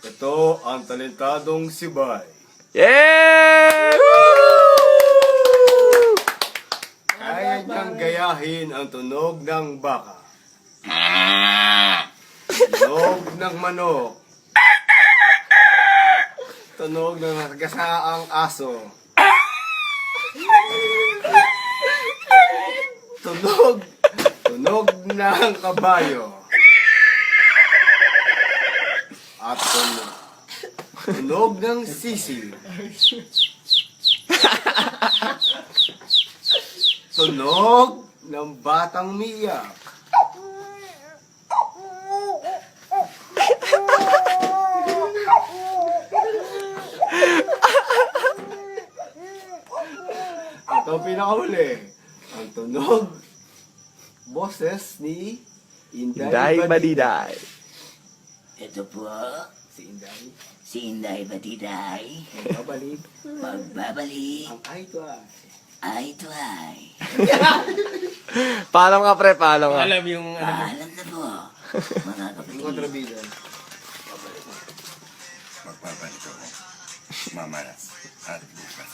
Ito ang talentadong si Bay. Yeah! Woo! Kaya niyang gayahin ang tunog ng baka. Tunog ng manok. Tunog ng nagasaang aso. Tunog ng kabayo. At tunog ng sisi. Tunog ng batang miyak. Ito ang pinakahuli. Ang tunog, boses ni Inday Inday Badiday. Ito po, Si Inday. si Inday Batiday. Babalik. Magbabalik. Ang ay to ay. Ay to ay. Paalam nga pre, paalam nga. Alam yung Paalam na po, mga Ang kapatid. kontrabida. Magpapalik ako. Mamaya at bukas.